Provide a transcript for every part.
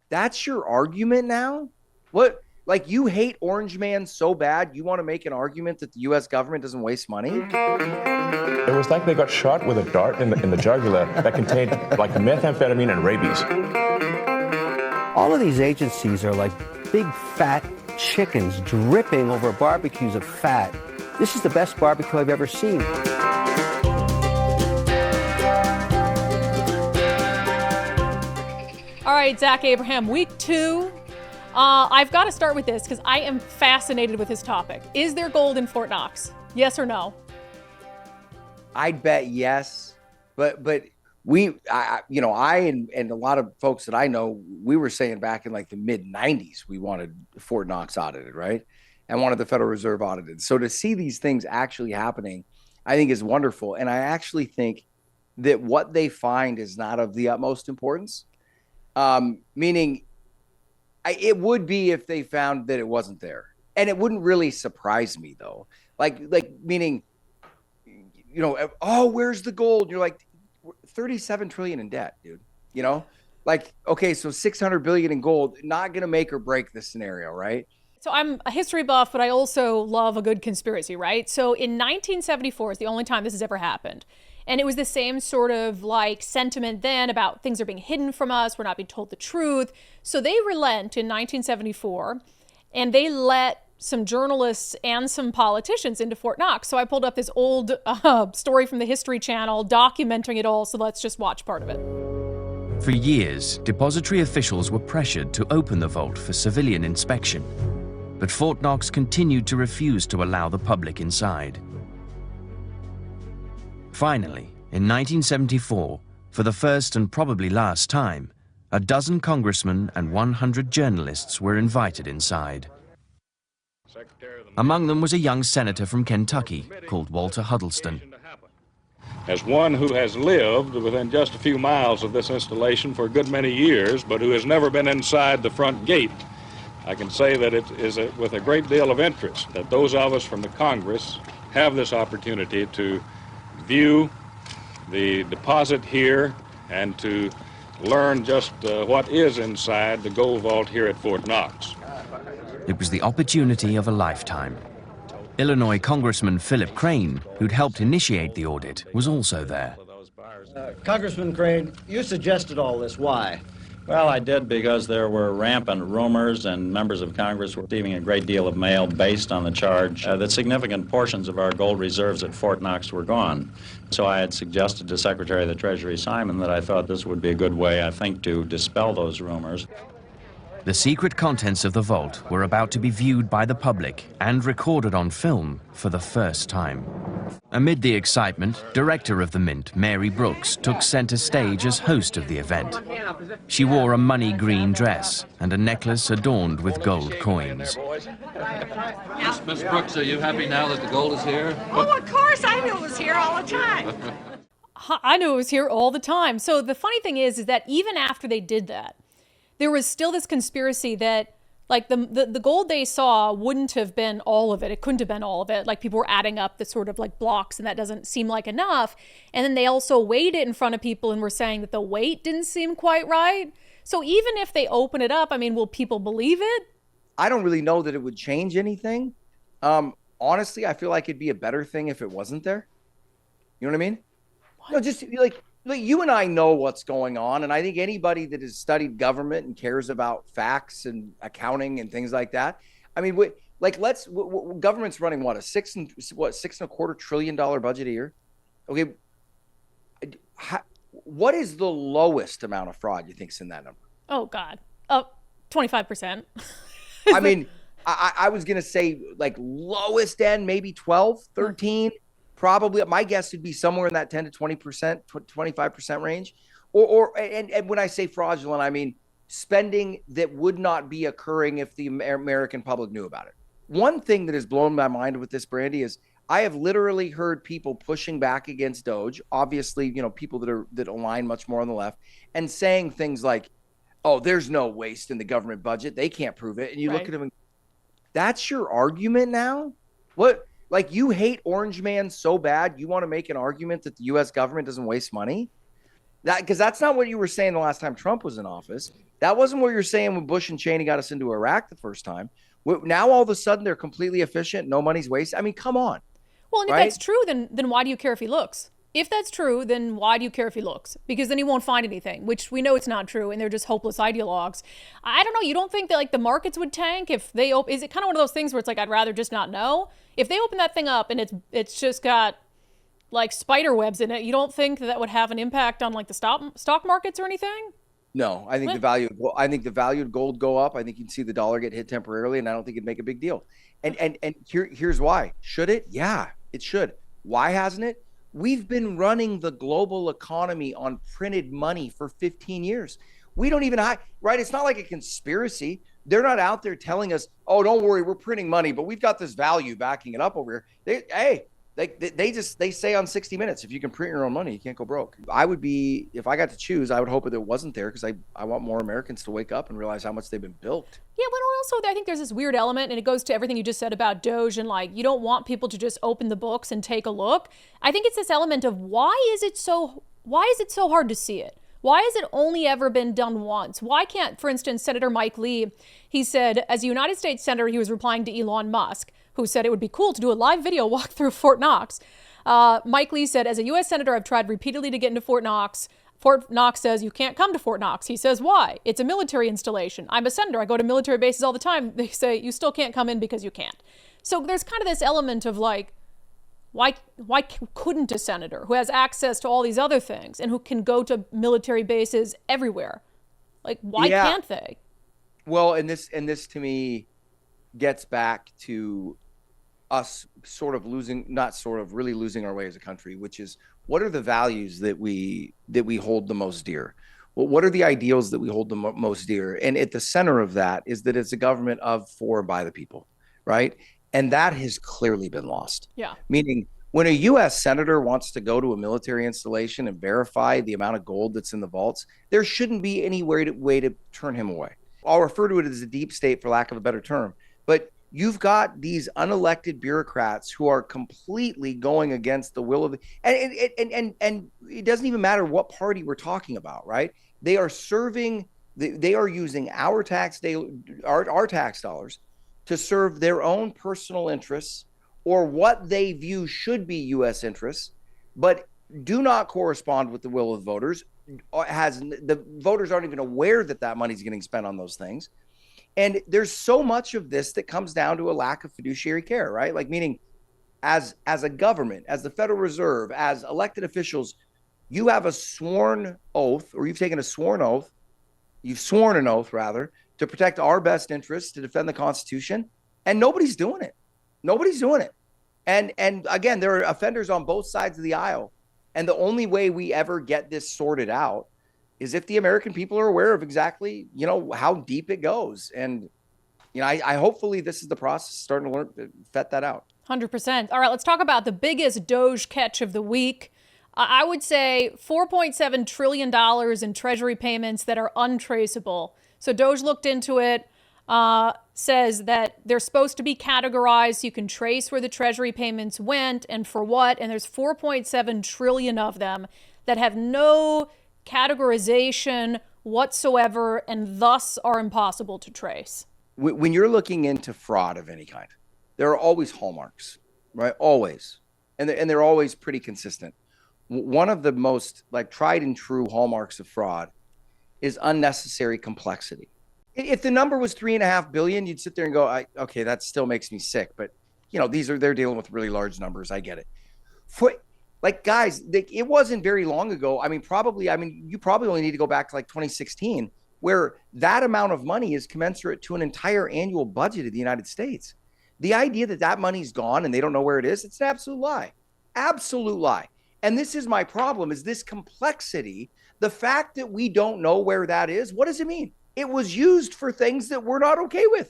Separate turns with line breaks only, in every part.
That's your argument now? What? Like you hate Orange Man so bad, you want to make an argument that the U.S. government doesn't waste money?
It was like they got shot with a dart in the jugular that contained like methamphetamine and rabies.
All of these agencies are like big fat chickens dripping over barbecues of fat. This is the best barbecue I've ever seen.
All right, Zach Abraham, week 2. I've got to start with this because I am fascinated with this topic. Is there gold in Fort Knox? Yes or no?
I'd bet yes, but I and a lot of folks that I know, we were saying back in like the mid 90s, we wanted Fort Knox audited, right? And wanted the Federal Reserve audited. So to see these things actually happening, I think is wonderful. And I actually think that what they find is not of the utmost importance. Meaning it would be if they found that it wasn't there. And it wouldn't really surprise me though. Like meaning, oh, where's the gold? You're like 37 trillion in debt, dude. Like, okay, so 600 billion in gold, not going to make or break this scenario, right?
So I'm a history buff, but I also love a good conspiracy, right? So in 1974 is the only time this has ever happened. And it was the same sort of like sentiment then about things are being hidden from us. We're not being told the truth. So they relent in 1974 and they let some journalists and some politicians into Fort Knox. So I pulled up this old story from the History Channel documenting it all. So let's just watch part of it.
For years, depository officials were pressured to open the vault for civilian inspection. But Fort Knox continued to refuse to allow the public inside. Finally, in 1974, for the first and probably last time, a dozen congressmen and 100 journalists were invited inside. Among them was a young senator from Kentucky called Walter Huddleston.
As one who has lived within just a few miles of this installation for a good many years, but who has never been inside the front gate, I can say that it is with a great deal of interest that those of us from the Congress have this opportunity to view the deposit here and to learn just what is inside the gold vault here at Fort Knox.
It was the opportunity of a lifetime. Illinois Congressman Philip Crane, who'd helped initiate the audit, was also there.
Congressman Crane, you suggested all this. Why?
Well, I did because there were rampant rumors and members of Congress were receiving a great deal of mail based on the charge that significant portions of our gold reserves at Fort Knox were gone. So I had suggested to Secretary of the Treasury Simon that I thought this would be a good way, I think, to dispel those rumors.
The secret contents of the vault were about to be viewed by the public and recorded on film for the first time. Amid the excitement, Director of the Mint, Mary Brooks, took center stage as host of the event. She wore a money green dress and a necklace adorned with gold coins.
Miss Brooks, are you happy now that the gold is here?
Oh, of course, I knew it was here all the time.
I knew it was here all the time. So the funny thing is that even after they did that, there was still this conspiracy that like the gold they saw wouldn't have been all of it. It couldn't have been all of it. Like people were adding up the sort of like blocks and that doesn't seem like enough. And then they also weighed it in front of people and were saying that the weight didn't seem quite right. So even if they open it up, I mean, will people believe it?
I don't really know that it would change anything. Honestly, I feel like it'd be a better thing if it wasn't there. You know what I mean? What? No, just like you and I know what's going on, and I think anybody that has studied government and cares about facts and accounting and things like that. I mean, government's running what, a $6.25 trillion budget a year. Okay, what is the lowest amount of fraud you think's in that number?
Oh God, 25%.
I mean, I was gonna say like lowest end maybe 12, 13. Probably, my guess would be somewhere in that 10 to 20%, 25% range. And when I say fraudulent, I mean spending that would not be occurring if the American public knew about it. One thing that has blown my mind with this, Brandi, is I have literally heard people pushing back against DOGE, obviously, people that align much more on the left, and saying things like, oh, there's no waste in the government budget. They can't prove it. And you look at them and that's your argument now? What? Like you hate Orange Man so bad, you want to make an argument that the U.S. government doesn't waste money? Because that's not what you were saying the last time Trump was in office. That wasn't what you're saying when Bush and Cheney got us into Iraq the first time. Now all of a sudden they're completely efficient. No money's wasted. I mean, come on.
Well, and if
right?
that's true, then why do you care if he looks? If that's true, then why do you care if he looks? Because then he won't find anything, which we know it's not true, and they're just hopeless ideologues. I don't know. You don't think that like the markets would tank if they open? Is it kind of one of those things where it's like I'd rather just not know? If they open that thing up and it's just got like spider webs in it, you don't think that would have an impact on like the stock markets or anything?
No, I think the value of gold go up. I think you'd see the dollar get hit temporarily, and I don't think it'd make a big deal. And here's why. Should it? Yeah, it should. Why hasn't it? We've been running the global economy on printed money for 15 years. We don't even right? It's not like a conspiracy. They're not out there telling us, "Oh, don't worry, we're printing money, but we've got this value backing it up over here." They say on 60 Minutes, if you can print your own money, you can't go broke. If I got to choose, I would hope that it wasn't there, because I want more Americans to wake up and realize how much they've been bilked.
Yeah, but also I think there's this weird element, and it goes to everything you just said about DOGE, and like you don't want people to just open the books and take a look. I think it's this element of why is it so hard to see it? Why has it only ever been done once? Why can't, for instance, Senator Mike Lee, he said, as a United States Senator, he was replying to Elon Musk, who said it would be cool to do a live video walk through Fort Knox. Mike Lee said, as a U.S. Senator, I've tried repeatedly to get into Fort Knox. Fort Knox says, you can't come to Fort Knox. He says, why? It's a military installation. I'm a senator. I go to military bases all the time. They say, you still can't come in because you can't. So there's kind of this element of like, why couldn't a senator who has access to all these other things and who can go to military bases everywhere, like, why can't they?
Well, and this to me gets back to us really losing our way as a country, which is, what are the values that we hold the most dear? Well, what are the ideals that we hold the most dear? And at the center of that is that it's a government of, for, and by the people, right? And that has clearly been lost.
Yeah.
Meaning, when a U.S. senator wants to go to a military installation and verify the amount of gold that's in the vaults, there shouldn't be any way to turn him away. I'll refer to it as a deep state, for lack of a better term. But you've got these unelected bureaucrats who are completely going against the will of and it doesn't even matter what party we're talking about, right? They are using our tax dollars to serve their own personal interests, or what they view should be U.S. interests, but do not correspond with the will of voters. The voters aren't even aware that money's getting spent on those things. And there's so much of this that comes down to a lack of fiduciary care, right? Like, meaning, as a government, as the Federal Reserve, as elected officials, you have a sworn oath, or you've taken a sworn oath, you've sworn an oath rather, to protect our best interests, to defend the Constitution, and nobody's doing it. Nobody's doing it. And again, there are offenders on both sides of the aisle. And the only way we ever get this sorted out is if the American people are aware of exactly, how deep it goes. And, I hopefully this is the process starting to learn to vet that out.
100%. All right, let's talk about the biggest DOGE catch of the week. I would say $4.7 trillion in Treasury payments that are untraceable. So DOGE looked into it, says that they're supposed to be categorized so you can trace where the Treasury payments went and for what. And there's 4.7 trillion of them that have no categorization whatsoever and thus are impossible to trace.
When you're looking into fraud of any kind, there are always hallmarks, right? Always. And they're always pretty consistent. One of the most tried and true hallmarks of fraud is unnecessary complexity. If the number was $3.5 billion, you'd sit there and go, okay, that still makes me sick. But they're dealing with really large numbers. I get it. Guys, it wasn't very long ago. You probably only need to go back to 2016, where that amount of money is commensurate to an entire annual budget of the United States. The idea that money's gone and they don't know where it is, it's an absolute lie. Absolute lie. And this is my problem, is this complexity. The fact that we don't know where that is, what does it mean? It was used for things that we're not okay with,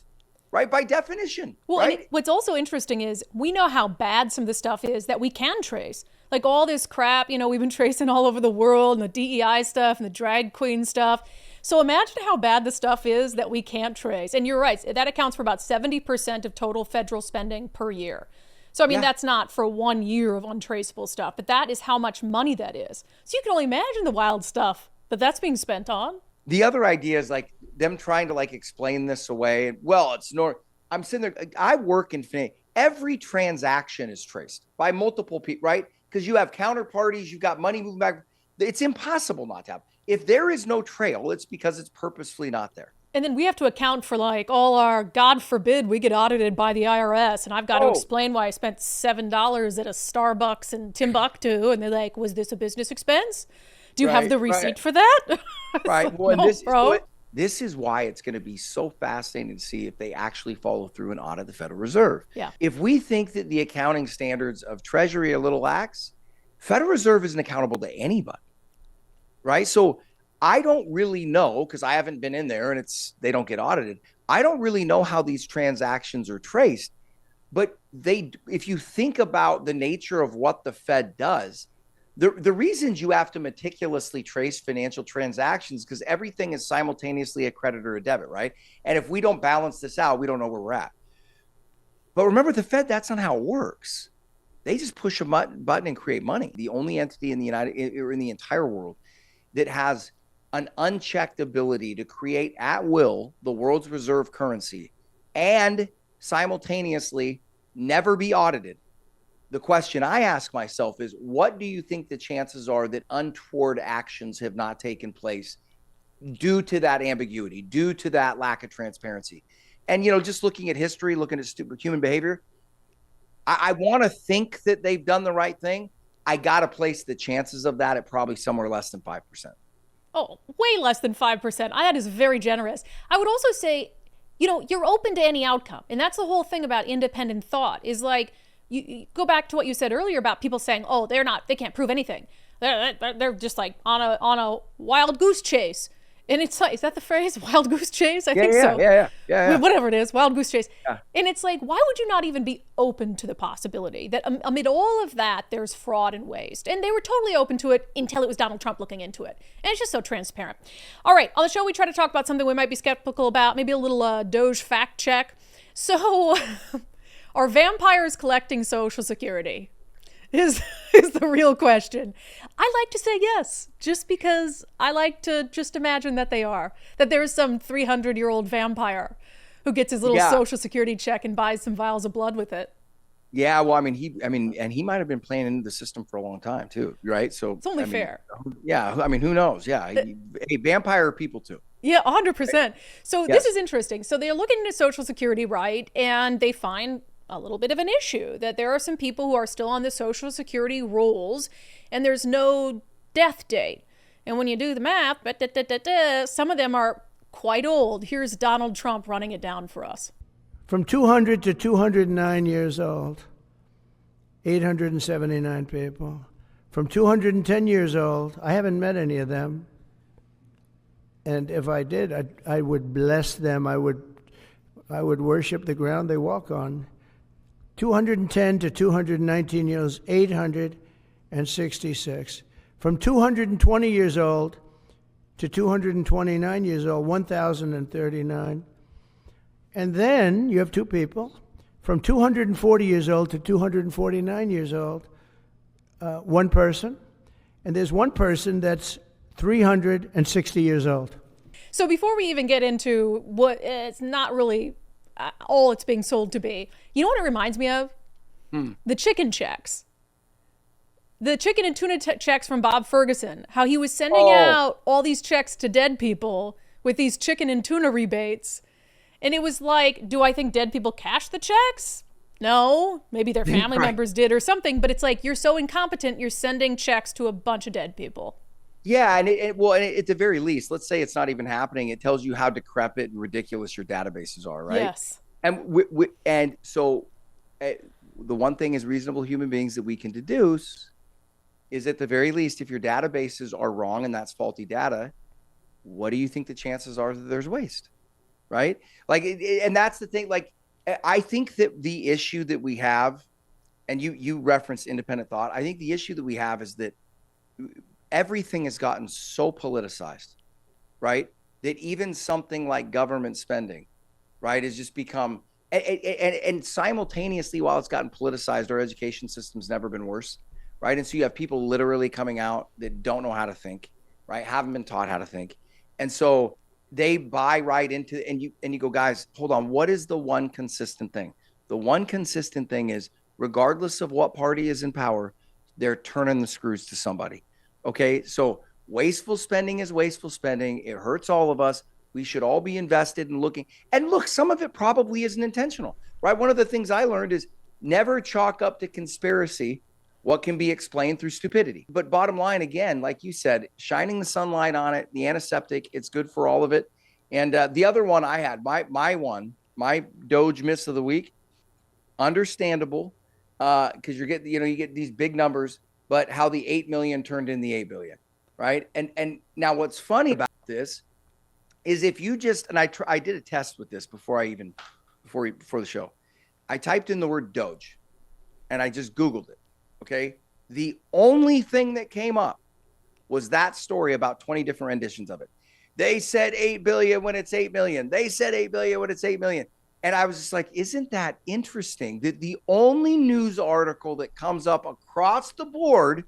right? By definition.
Well,
right?
And what's also interesting is we know how bad some of the stuff is that we can trace. Like all this crap, we've been tracing all over the world, and the DEI stuff and the drag queen stuff. So imagine how bad the stuff is that we can't trace. And you're right, that accounts for about 70% of total federal spending per year. So, that's not for 1 year of untraceable stuff, but that is how much money that is. So you can only imagine the wild stuff that's being spent on.
The other idea is like them trying to like explain this away. Well, it's I'm sitting there. I work in finance. Every transaction is traced by multiple people, right? Because you have counterparties, you've got money moving back. It's impossible not to have. If there is no trail, it's because it's purposefully not there.
And then we have to account for like all our, God forbid, we get audited by the IRS, and I've got to explain why I spent $7 at a Starbucks in Timbuktu, and they're like, "Was this a business expense? Do you have the receipt for that?"
Right.
Like,
Well,
no,
this is why it's going to be so fascinating to see if they actually follow through and audit the Federal Reserve.
Yeah.
If we think that the accounting standards of Treasury are a little lax, Federal Reserve isn't accountable to anybody, right? So I don't really know, because I haven't been in there and they don't get audited. I don't really know how these transactions are traced, but if you think about the nature of what the Fed does, the reasons you have to meticulously trace financial transactions because everything is simultaneously a credit or a debit, right? And if we don't balance this out, we don't know where we're at. But remember, the Fed, that's not how it works. They just push a button and create money. The only entity in the entire world that has an unchecked ability to create at will the world's reserve currency and simultaneously never be audited. The question I ask myself is, what do you think the chances are that untoward actions have not taken place due to that ambiguity, due to that lack of transparency? And, just looking at history, looking at human behavior, I want to think that they've done the right thing. I got to place the chances of that at probably somewhere less than 5%.
Oh, way less than 5%. That is very generous. I would also say, you're open to any outcome. And that's the whole thing about independent thought is like, you go back to what you said earlier about people saying, oh, they can't prove anything. They're just like on a wild goose chase. And it's like, is that the phrase? Wild goose chase? I think so.
Yeah.
Whatever it is, wild goose chase.
Yeah.
And it's like, why would you not even be open to the possibility that amid all of that, there's fraud and waste? And they were totally open to it until it was Donald Trump looking into it. And it's just so transparent. All right, on the show, we try to talk about something we might be skeptical about, maybe a little DOGE fact check. So are vampires collecting Social Security? Is the real question. I like to say yes, just because I like to just imagine that they are. That there's some 300-year-old vampire who gets his little Social Security check and buys some vials of blood with it.
Yeah, well, and he might have been playing into the system for a long time too, right? So
it's only fair.
Yeah, who knows? Yeah, a vampire people too.
Yeah, 100%. So This is interesting. So they're looking into Social Security, right? And they find a little bit of an issue that there are some people who are still on the Social Security rolls and there's no death date. And when you do the math, some of them are quite old. Here's Donald Trump running it down for us.
From 200 to 209 years old, 879 people. From 210 years old, I haven't met any of them. And if I did, I would bless them. I would worship the ground they walk on. 210 to 219 years, 866. From 220 years old to 229 years old, 1,039. And then you have two people. From 240 years old to 249 years old, one person. And there's one person that's 360 years old.
So before we even get into what it's not really all it's being sold to be, you know what it reminds me of? The chicken checks. The chicken and tuna checks from Bob Ferguson. How he was sending out all these checks to dead people with these chicken and tuna rebates. And it was like, do I think dead people cashed the checks? No. Maybe their family members did or something. But it's like, you're so incompetent, you're sending checks to a bunch of dead people.
Yeah, and at the very least, let's say it's not even happening. It tells you how decrepit and ridiculous your databases are, right?
Yes.
And so the one thing as reasonable human beings that we can deduce is at the very least, if your databases are wrong and that's faulty data, what do you think the chances are that there's waste, right? Like, and that's the thing. Like, I think that the issue that we have, and you referenced independent thought, I think the issue that we have is that everything has gotten so politicized, right? That even something like government spending, right, has just become, and simultaneously, while it's gotten politicized, our education system's never been worse, right? And so you have people literally coming out that don't know how to think, right? Haven't been taught how to think. And so they buy right into, and you go, guys, hold on. What is the one consistent thing? The one consistent thing is, regardless of what party is in power, they're turning the screws to somebody. Okay. So wasteful spending is wasteful spending. It hurts all of us. We should all be invested in looking. And look, some of it probably isn't intentional, right? One of the things I learned is never chalk up to conspiracy what can be explained through stupidity. But bottom line, again, like you said, shining the sunlight on it, the antiseptic, it's good for all of it. And the other one I had, my DOGE miss of the week, understandable, because you get these big numbers, but how the 8 million turned in the 8 billion, right? And now what's funny about this is if you just, and I did a test with this before the show, I typed in the word DOGE and I just Googled it. Okay. The only thing that came up was that story about 20 different renditions of it. They said 8 billion when it's 8 million. They said 8 billion when it's 8 million. And I was just like, isn't that interesting that the only news article that comes up across the board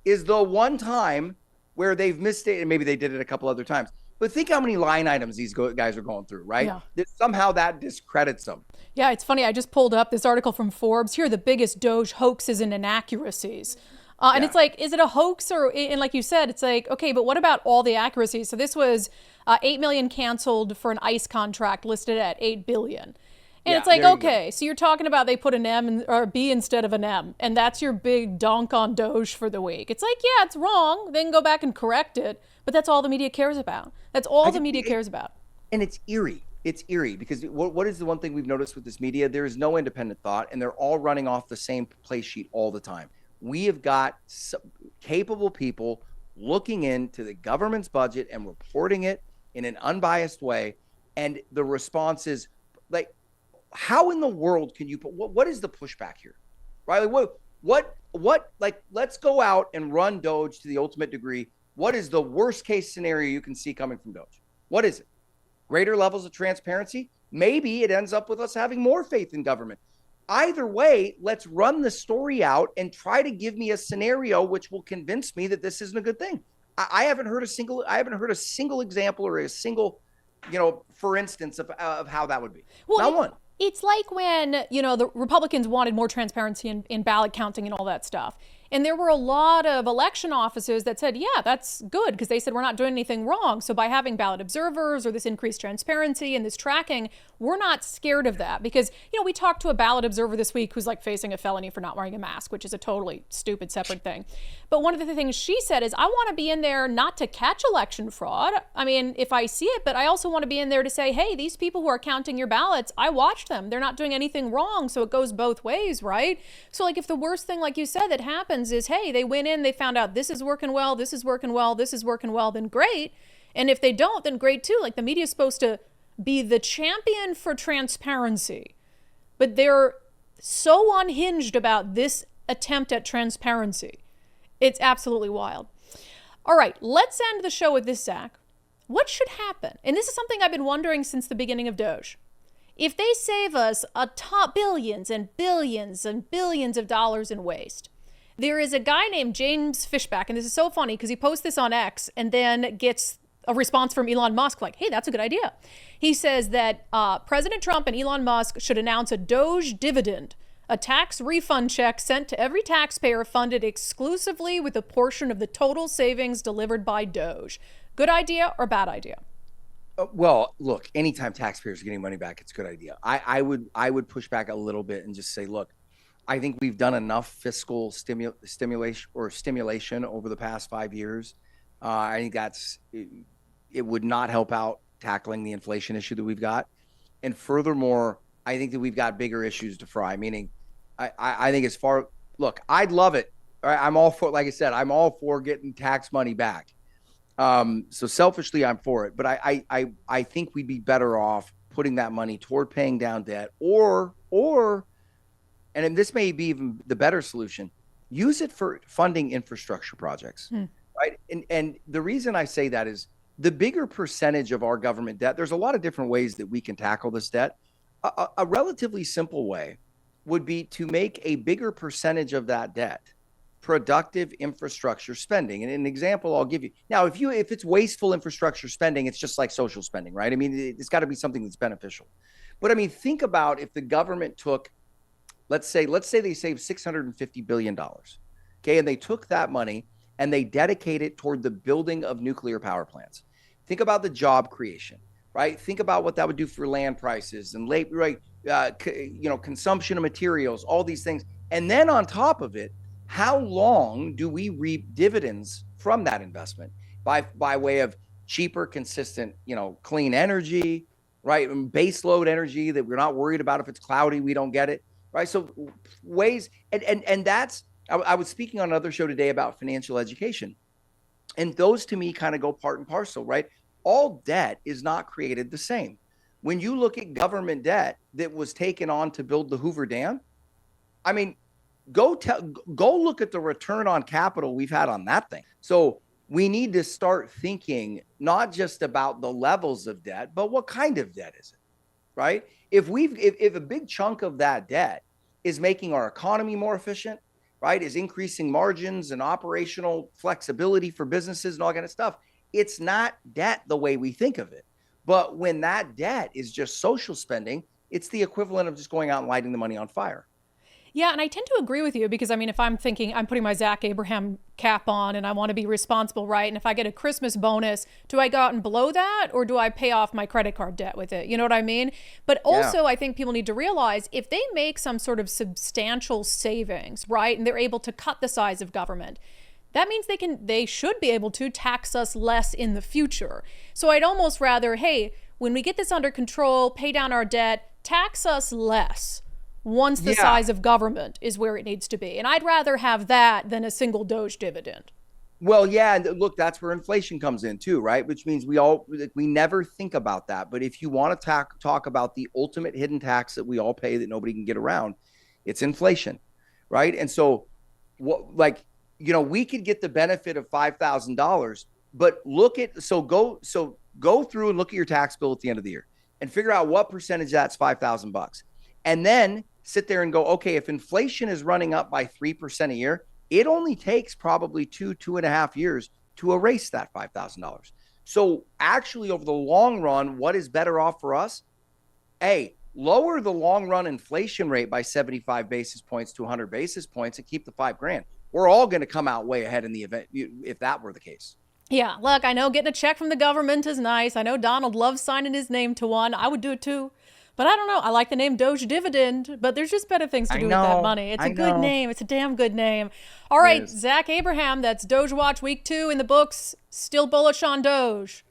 is the one time where they've misstated, and maybe they did it a couple other times. But think how many line items these guys are going through, right?
Yeah.
That somehow that discredits them.
Yeah, it's funny. I just pulled up this article from Forbes. Here are the biggest DOGE hoaxes and inaccuracies. And it's like, is it a hoax? And like you said, it's like, okay, but what about all the accuracies? So this was 8 million canceled for an ICE contract listed at 8 billion. And it's like, okay, so you're talking about they put an M or a B instead of an M, and that's your big donk on DOGE for the week. It's like, yeah, it's wrong. They can go back and correct it, but that's all the media cares about. That's all the media cares about.
And it's eerie. It's eerie because what is the one thing we've noticed with this media? There is no independent thought, and they're all running off the same play sheet all the time. We have got capable people looking into the government's budget and reporting it in an unbiased way, and the response is like, how in the world can you put, what is the pushback here, right? Like what, like, let's go out and run DOGE to the ultimate degree. What is the worst case scenario you can see coming from DOGE? What is it? Greater levels of transparency? Maybe it ends up with us having more faith in government. Either way, let's run the story out and try to give me a scenario which will convince me that this isn't a good thing. I haven't heard a single example or a single, for instance of how that would be.
Well,
not one.
It's like when, the Republicans wanted more transparency in ballot counting and all that stuff. And there were a lot of election officers that said, yeah, that's good, because they said we're not doing anything wrong. So by having ballot observers or this increased transparency and this tracking, we're not scared of that. Because, we talked to a ballot observer this week who's like facing a felony for not wearing a mask, which is a totally stupid separate thing. But one of the things she said is, I want to be in there not to catch election fraud. I mean, if I see it, but I also want to be in there to say, hey, these people who are counting your ballots, I watched them. They're not doing anything wrong. So it goes both ways, right? So like if the worst thing, like you said, that happens is, hey, they went in, they found out this is working well, this is working well, this is working well, then great. And if they don't, then great too. Like the media is supposed to be the champion for transparency, but they're so unhinged about this attempt at transparency. It's absolutely wild. All right, let's end the show with this, Zach. What should happen? And this is something I've been wondering since the beginning of DOGE. If they save us billions and billions and billions of dollars in waste, there is a guy named James Fishback, and this is so funny because he posts this on X and then gets a response from Elon Musk like, hey, that's a good idea. He says that President Trump and Elon Musk should announce a DOGE Dividend, a tax refund check sent to every taxpayer funded exclusively with a portion of the total savings delivered by DOGE. Good idea or bad idea?
Well, look, anytime taxpayers are getting money back, it's a good idea. I would push back a little bit and just say, look, I think we've done enough fiscal stimulation over the past 5 years. I think it would not help out tackling the inflation issue that we've got. And furthermore, I think that we've got bigger issues to fry, meaning I think look, I'd love it. I'm all for, like I said, I'm all for getting tax money back. So selfishly, I'm for it. But I think we'd be better off putting that money toward paying down debt or and this may be even the better solution, use it for funding infrastructure projects, right? And the reason I say that is the bigger percentage of our government debt, there's a lot of different ways that we can tackle this debt. A relatively simple way would be to make a bigger percentage of that debt productive infrastructure spending. And an example I'll give you. Now, if it's wasteful infrastructure spending, it's just like social spending, right? I mean, it's got to be something that's beneficial. But I mean, think about if the government took, let's say they saved $650 billion, okay? And they took that money and they dedicate it toward the building of nuclear power plants. Think about the job creation, right? Think about what that would do for land prices and consumption of materials, all these things. And then on top of it, how long do we reap dividends from that investment by way of cheaper, consistent, clean energy, right? And base load energy that we're not worried about. If it's cloudy, we don't get it, right? So ways, and that's, I was speaking on another show today about financial education. And those to me kind of go part and parcel, right? All debt is not created the same. When you look at government debt that was taken on to build the Hoover Dam, I mean, go look at the return on capital we've had on that thing. So we need to start thinking not just about the levels of debt, but what kind of debt is it, right? If a big chunk of that debt is making our economy more efficient, right, is increasing margins and operational flexibility for businesses and all kind of stuff, it's not debt the way we think of it. But when that debt is just social spending, it's the equivalent of just going out and lighting the money on fire.
Yeah, and I tend to agree with you because, I mean, if I'm thinking I'm putting my Zach Abraham cap on and I want to be responsible, right? And if I get a Christmas bonus, do I go out and blow that or do I pay off my credit card debt with it? You know what I mean? But also, I think people need to realize if they make some sort of substantial savings, right, and they're able to cut the size of government, that means they should be able to tax us less in the future. So I'd almost rather, hey, when we get this under control, pay down our debt, tax us less once the size of government is where it needs to be. And I'd rather have that than a single DOGE dividend.
Well, yeah, and look, that's where inflation comes in too, right? Which means we never think about that. But if you want to talk about the ultimate hidden tax that we all pay that nobody can get around, it's inflation, right? And so, we could get the benefit of $5,000, but go through and look at your tax bill at the end of the year and figure out what percentage that's $5,000, and then sit there and go, okay, if inflation is running up by 3% a year, it only takes probably 2.5 years to erase that $5,000. So actually, over the long run, what is better off for us? Lower the long run inflation rate by 75 basis points to 100 basis points and keep the $5,000. We're all going to come out way ahead in the event if that were the case.
Yeah, look, I know getting a check from the government is nice. I know Donald loves signing his name to one. I would do it too. But I don't know. I like the name DOGE Dividend, but there's just better things to do with that money. It's a good name. It's a damn good name. All right, Zach Abraham, that's Doge Watch Week 2 in the books. Still bullish on Doge.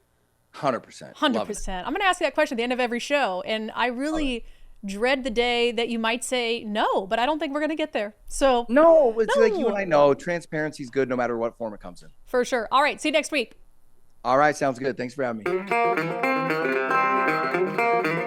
100%.
100%. I'm going to ask you that question at the end of every show, and I really dread the day that you might say no, but I don't think we're going to get there. So
no, it's like you and I know transparency is good no matter what form it comes in.
For sure. All right, see you next week.
All right, sounds good. Thanks for having me.